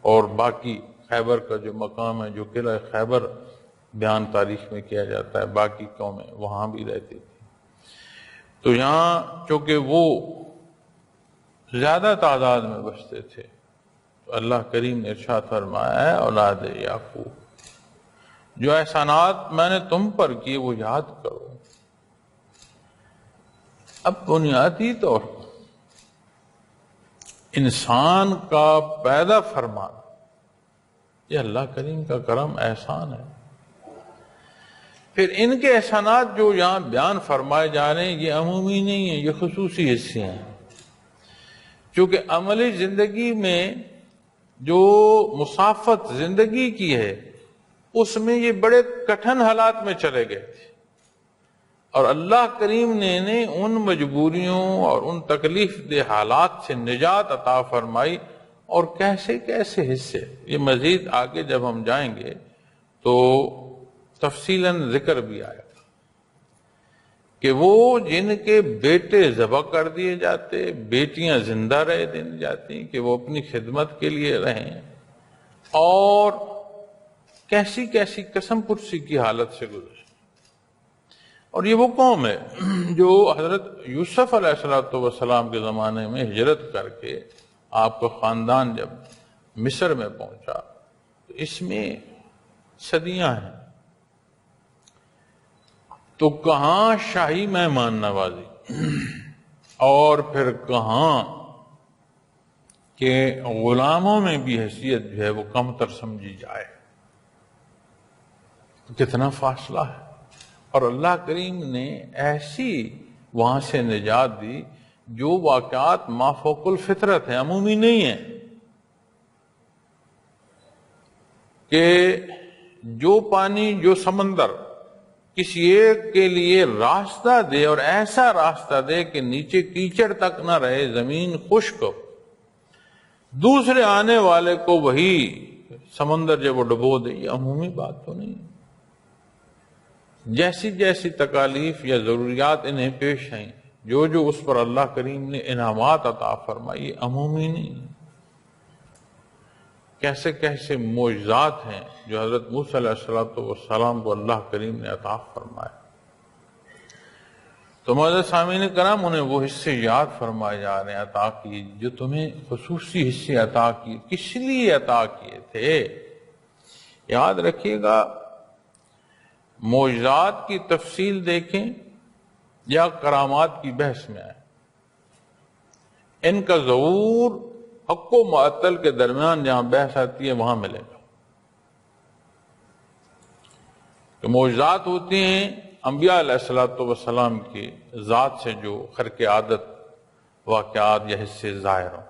اور باقی خیبر کا جو مقام ہے، جو قلعہ خیبر بیان تاریخ میں کیا جاتا ہے، باقی قومیں وہاں بھی رہتی تھی. تو یہاں چونکہ وہ زیادہ تعداد میں بستے تھے تو اللہ کریم نے ارشاد فرمایا ہے اولاد یعقوب، جو احسانات میں نے تم پر کیے وہ یاد کرو. اب بنیادی طور پر انسان کا پیدا فرمانا یہ اللہ کریم کا کرم احسان ہے. پھر ان کے احسانات جو یہاں بیان فرمائے جا رہے ہیں یہ عمومی نہیں ہیں، یہ خصوصی حصے ہیں. چونکہ عملی زندگی میں جو مسافت زندگی کی ہے اس میں یہ بڑے کٹھن حالات میں چلے گئے تھے، اور اللہ کریم نے انہیں ان مجبوریوں اور ان تکلیف دہ حالات سے نجات عطا فرمائی، اور کیسے کیسے حصے، یہ مزید آگے جب ہم جائیں گے تو تفصیلاً ذکر بھی آیا کہ وہ جن کے بیٹے ذبح کر دیے جاتے، بیٹیاں زندہ رہ دی جاتی کہ وہ اپنی خدمت کے لیے رہیں، اور کیسی کیسی قسم پرسی کی حالت سے گزرے۔ اور یہ وہ قوم ہے جو حضرت یوسف علیہ السلام کے زمانے میں ہجرت کر کے آپ کا خاندان جب مصر میں پہنچا تو اس میں صدیاں ہیں، تو کہاں شاہی مہمان نوازی اور پھر کہاں کہ غلاموں میں بھی حیثیت جو ہے وہ کم تر سمجھی جائے، کتنا فاصلہ ہے۔ اور اللہ کریم نے ایسی وہاں سے نجات دی جو واقعات مافوق الفطرت ہیں، عمومی نہیں ہیں، کہ جو پانی جو سمندر کسی ایک کے لیے راستہ دے، اور ایسا راستہ دے کہ نیچے کیچڑ تک نہ رہے، زمین خشک ہو، دوسرے آنے والے کو وہی سمندر جب وہ ڈبو دے، یہ عمومی بات تو نہیں ہے۔ جیسی جیسی تکالیف یا ضروریات انہیں پیش ہیں، جو جو اس پر اللہ کریم نے انعامات عطا فرمائی، یہ عمومی نہیں ہے۔ کیسے کیسے معجزات ہیں جو حضرت موسیٰ علیہ السلام کو اللہ کریم نے عطا فرمائے۔ تو معزز سامعین کرام، انہیں وہ حصے یاد فرمائے جا رہے ہیں عطا کی جو تمہیں خصوصی حصے عطا کی، کس لیے عطا کیے تھے؟ یاد رکھیے گا، معجزات کی تفصیل دیکھیں یا کرامات کی بحث میں آئے، ان کا ظہور حق و معطل کے درمیان جہاں بحث آتی ہے وہاں ملے گا۔ کہ معجزات ہوتی ہیں انبیاء علیہ السلام کی ذات سے جو خرق عادت واقعات یا حصے ظاہر ہوں،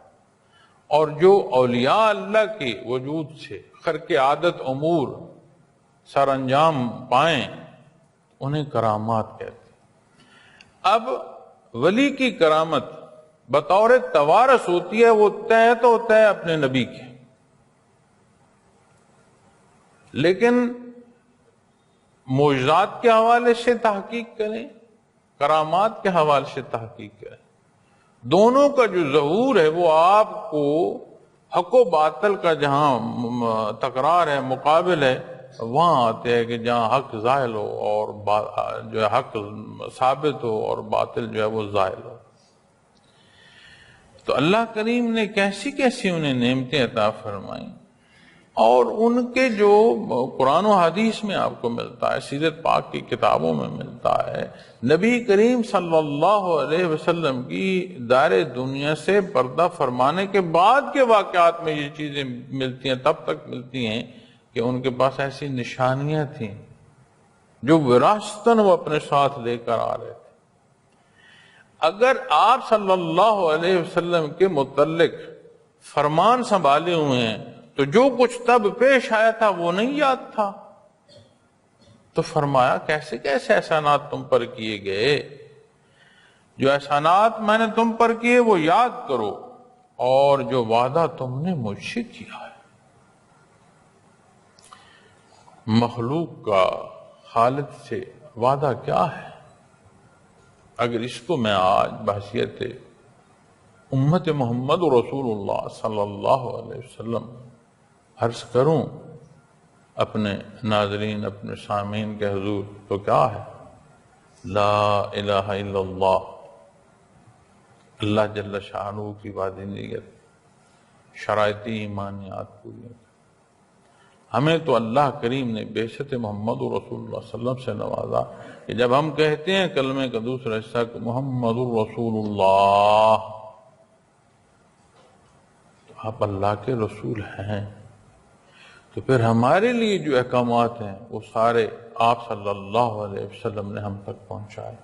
اور جو اولیاء اللہ کے وجود سے خرق عادت امور سر انجام پائیں انہیں کرامات کہتے ہیں۔ اب ولی کی کرامت بطور توارث ہوتی ہے، وہ طے تو ہوتا ہے اپنے نبی کے، لیکن معجزات کے حوالے سے تحقیق کریں، کرامات کے حوالے سے تحقیق کریں، دونوں کا جو ظہور ہے وہ آپ کو حق و باطل کا جہاں تکرار ہے، مقابل ہے، وہاں آتے ہیں کہ جہاں حق ظاہر ہو اور جو ہے حق ثابت ہو اور باطل جو ہے وہ ظاہر ہو۔ تو اللہ کریم نے کیسی کیسی انہیں نعمتیں عطا فرمائیں، اور ان کے جو قرآن و حدیث میں آپ کو ملتا ہے، سیرت پاک کی کتابوں میں ملتا ہے، نبی کریم صلی اللہ علیہ وسلم کی دار دنیا سے پردہ فرمانے کے بعد کے واقعات میں یہ چیزیں ملتی ہیں، تب تک ملتی ہیں کہ ان کے پاس ایسی نشانیاں تھیں جو وراثتاً وہ اپنے ساتھ لے کر آ رہے تھے۔ اگر آپ صلی اللہ علیہ وسلم کے متعلق فرمان سنبھالے ہوئے ہیں تو جو کچھ تب پیش آیا تھا وہ نہیں یاد تھا، تو فرمایا کیسے کیسے احسانات تم پر کیے گئے، جو احسانات میں نے تم پر کیے وہ یاد کرو، اور جو وعدہ تم نے مجھ سے کیا ہے۔ مخلوق کا خالق سے وعدہ کیا ہے؟ اگر اس کو میں آج بحیثیت امت محمد رسول اللہ صلی اللہ علیہ وسلم عرض کروں اپنے ناظرین، اپنے سامعین کے حضور، تو کیا ہے؟ لا الہ الا اللہ، اللہ جل شانہ کی وحدانیت، شرائطی ایمانیات پوری۔ ہمیں تو اللہ کریم نے بعثت محمد رسول اللہ صلی اللہ علیہ وسلم سے نوازا کہ جب ہم کہتے ہیں کلمے کا دوسرا حصہ کہ محمد رسول اللہ، تو آپ اللہ کے رسول ہیں، تو پھر ہمارے لیے جو احکامات ہیں وہ سارے آپ صلی اللہ علیہ وسلم نے ہم تک پہنچائے۔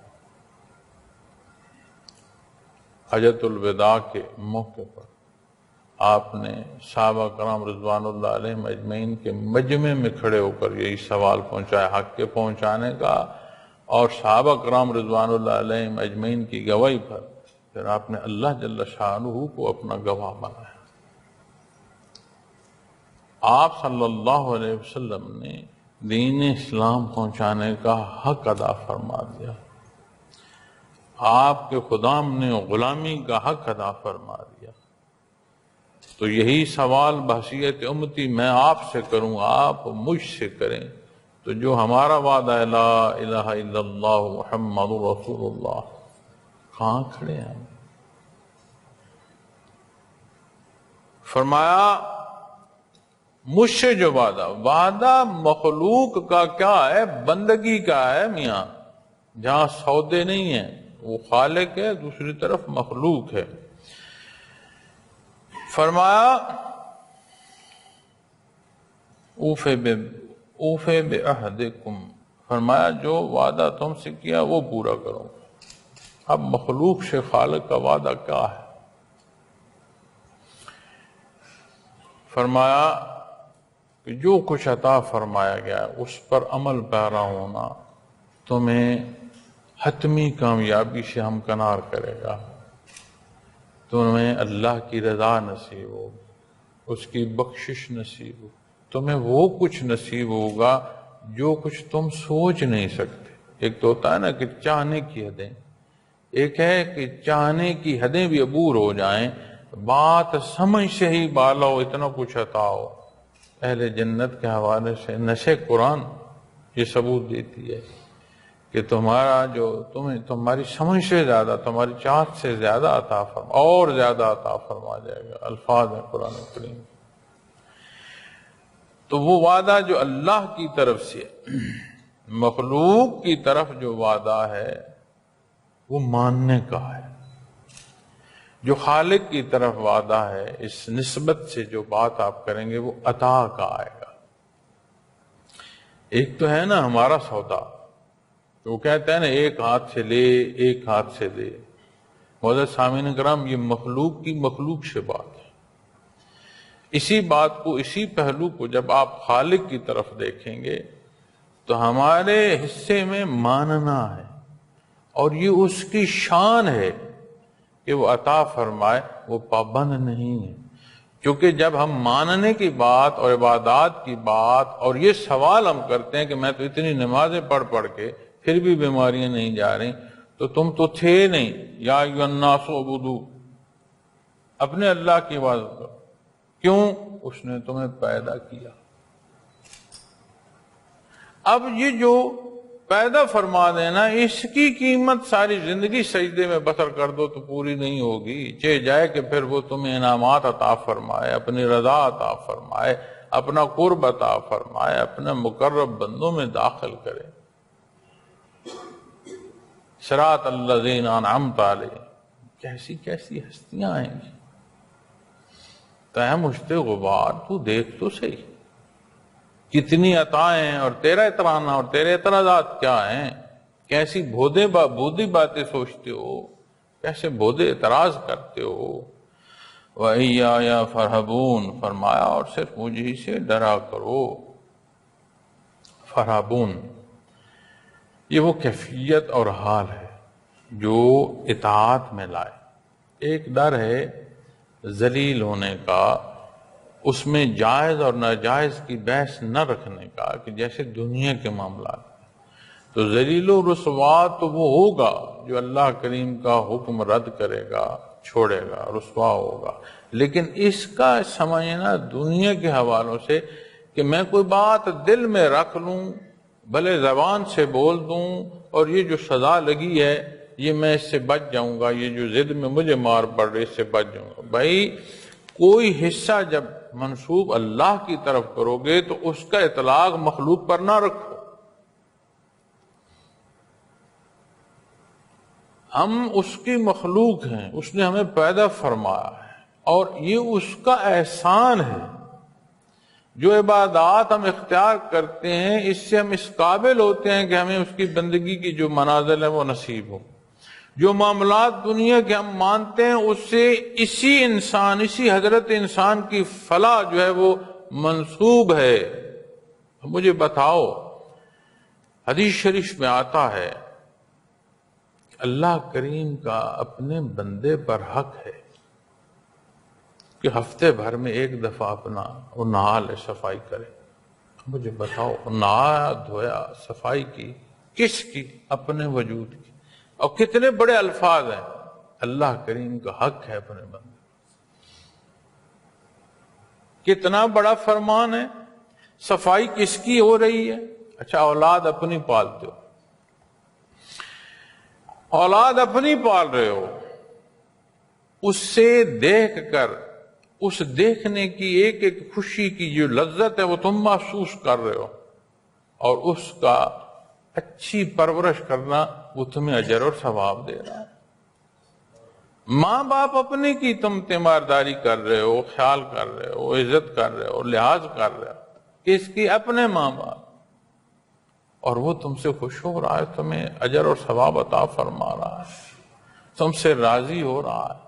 حجۃ الوداع کے موقع پر آپ نے صحابہ کرام رضوان اللہ علیہم اجمعین کے مجمع میں کھڑے ہو کر یہی سوال پہنچایا حق کے پہنچانے کا، اور صحابہ کرام رضوان اللہ علیہم اجمعین کی گواہی پر پھر آپ نے اللہ جل شانہ کو اپنا گواہ بنایا۔ آپ صلی اللہ علیہ وسلم نے دین اسلام پہنچانے کا حق ادا فرما دیا، آپ کے خدام نے غلامی کا حق ادا فرما دیا۔ تو یہی سوال بحیثیت امتی میں آپ سے کروں، آپ مجھ سے کریں، تو جو ہمارا وعدہ ہے لا الہ الا اللہ محمد رسول اللہ، کہاں کھڑے ہیں؟ فرمایا مجھ سے جو وعدہ مخلوق کا کیا ہے؟ بندگی کا ہے میاں، جہاں سودے نہیں ہیں، وہ خالق ہے، دوسری طرف مخلوق ہے۔ فرمایا اوفے بعہدکم، فرمایا جو وعدہ تم سے کیا وہ پورا کرو۔ اب مخلوق سے خالق کا وعدہ کیا ہے؟ فرمایا کہ جو کچھ عطا فرمایا گیا ہے اس پر عمل پیرا ہونا تمہیں حتمی کامیابی سے ہمکنار کرے گا، تمہیں اللہ کی رضا نصیب ہو، اس کی بخشش نصیب ہو، تمہیں وہ کچھ نصیب ہوگا جو کچھ تم سوچ نہیں سکتے۔ ایک تو ہوتا ہے نا کہ چاہنے کی حدیں، ایک ہے کہ چاہنے کی حدیں بھی عبور ہو جائیں، بات سمجھ سے ہی بالا ہو، اتنا کچھ عطا ہو۔ اہل جنت کے حوالے سے نشے قرآن یہ ثبوت دیتی ہے کہ تمہاری سمجھ سے زیادہ، تمہاری چاہت سے زیادہ عطا فرما، اور زیادہ عطا فرما جائے گا، الفاظ ہیں قرآن کریم۔ تو وہ وعدہ جو اللہ کی طرف سے، مخلوق کی طرف جو وعدہ ہے وہ ماننے کا ہے، جو خالق کی طرف وعدہ ہے اس نسبت سے جو بات آپ کریں گے وہ عطا کا آئے گا۔ ایک تو ہے نا ہمارا سودا، وہ کہتے ہیں نا ایک ہاتھ سے لے ایک ہاتھ سے دے۔ معزز سامعین کرام، یہ مخلوق سے بات ہے۔ اسی بات کو، اسی پہلو کو جب آپ خالق کی طرف دیکھیں گے تو ہمارے حصے میں ماننا ہے، اور یہ اس کی شان ہے کہ وہ عطا فرمائے، وہ پابند نہیں ہے۔ کیونکہ جب ہم ماننے کی بات اور عبادات کی بات اور یہ سوال ہم کرتے ہیں کہ میں تو اتنی نمازیں پڑھ کے پھر بھی بیماریاں نہیں جا رہی، تو تم تو تھے نہیں۔ یا ایھا الناس اعبدوا، اپنے اللہ کی عبادت کرو۔ کیوں؟ اس نے تمہیں پیدا کیا۔ اب یہ جو پیدا فرما دینا، اس کی قیمت ساری زندگی سجدے میں بسر کر دو تو پوری نہیں ہوگی، چہ جائے کہ پھر وہ تمہیں انعامات عطا فرمائے، اپنی رضا عطا فرمائے، اپنا قرب عطا فرمائے، اپنے مقرب بندوں میں داخل کرے۔ صراط الذین انعمت علیہم، کیسی کیسی ہستیاں ہیں۔ تہ مشت غبار، تو دیکھ تو صحیح کتنی عطائیں، اور تیرا اعتراض اور تیرے اعتراضات کیا ہیں؟ کیسی بھودی باتیں سوچتے ہو، کیسے بھودے اعتراض کرتے ہو۔ وَإِيَّايَ فَارْهَبُونَ، فرمایا اور صرف مجھے سے ڈرا کرو۔ فرحبون، یہ وہ کیفیت اور حال ہے جو اطاعت میں لائے۔ ایک ڈر ہے ذلیل ہونے کا، اس میں جائز اور ناجائز کی بحث نہ رکھنے کا، کہ جیسے دنیا کے معاملات۔ تو ذلیل و رسوا تو وہ ہوگا جو اللہ کریم کا حکم رد کرے گا، چھوڑے گا، رسوا ہوگا۔ لیکن اس کا سمجھنا دنیا کے حوالوں سے کہ میں کوئی بات دل میں رکھ لوں، بھلے زبان سے بول دوں، اور یہ جو سزا لگی ہے یہ میں اس سے بچ جاؤں گا، یہ جو ضد میں مجھے مار پڑ رہی اس سے بچ جاؤں گا۔ بھائی کوئی حصہ جب منسوب اللہ کی طرف کرو گے تو اس کا اطلاق مخلوق پر نہ رکھو۔ ہم اس کی مخلوق ہیں، اس نے ہمیں پیدا فرمایا ہے، اور یہ اس کا احسان ہے۔ جو عبادات ہم اختیار کرتے ہیں اس سے ہم اس قابل ہوتے ہیں کہ ہمیں اس کی بندگی کی جو منازل ہے وہ نصیب ہو۔ جو معاملات دنیا کے ہم مانتے ہیں اس سے اسی حضرت انسان کی فلاح جو ہے وہ منسوب ہے۔ مجھے بتاؤ، حدیث شریف میں آتا ہے اللہ کریم کا اپنے بندے پر حق ہے کہ ہفتے بھر میں ایک دفعہ اپنا وہ نہا لے، صفائی کرے۔ مجھے بتاؤ، نہایا دھویا، صفائی کی، کس کی؟ اپنے وجود کی۔ اور کتنے بڑے الفاظ ہیں، اللہ کریم کا حق ہے اپنے بندے۔ کتنا بڑا فرمان ہے۔ صفائی کس کی ہو رہی ہے؟ اچھا، اولاد اپنی پالتے ہو، اولاد اپنی پال رہے ہو، اس سے دیکھ کر اس دیکھنے کی ایک ایک خوشی کی جو لذت ہے وہ تم محسوس کر رہے ہو، اور اس کا اچھی پرورش کرنا وہ تمہیں اجر اور ثواب دے رہا ہے۔ ماں باپ اپنے کی تم تیمارداری کر رہے ہو، خیال کر رہے ہو، عزت کر رہے ہو، لحاظ کر رہے ہو، کس کی؟ اپنے ماں باپ، اور وہ تم سے خوش ہو رہا ہے، تمہیں اجر اور ثواب عطا فرما رہا ہے، تم سے راضی ہو رہا ہے۔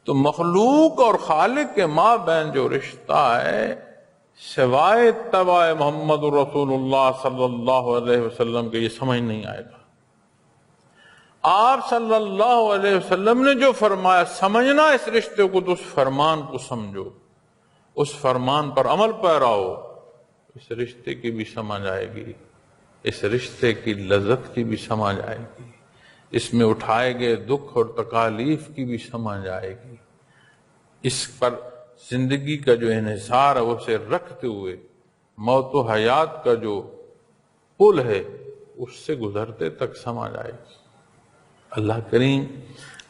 تو مخلوق اور خالق کے ماں بین جو رشتہ ہے، سوائے اتباع محمد رسول اللہ صلی اللہ علیہ وسلم کے یہ سمجھ نہیں آئے گا۔ آپ صلی اللہ علیہ وسلم نے جو فرمایا، سمجھنا اس رشتے کو تو اس فرمان کو سمجھو، اس فرمان پر عمل پیرا ہو، اس رشتے کی بھی سمجھ آئے گی، اس رشتے کی لذت کی بھی سمجھ آئے گی، اس میں اٹھائے گئے دکھ اور تکالیف کی بھی سمجھ آئے گی، اس پر زندگی کا جو انحصار ہے اسے رکھتے ہوئے موت و حیات کا جو پل ہے اس سے گزرتے تک سمجھ آئے گی۔ اللہ کریم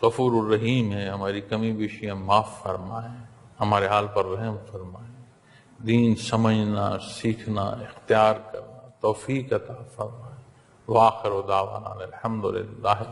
غفور الرحیم ہے، ہماری کمی بیشیاں معاف فرمائیں، ہمارے حال پر رحم فرمائیں، دین سمجھنا، سیکھنا، اختیار کرنا توفیق عطا فرمائیں۔ وآخر دعوانا الحمدللہ۔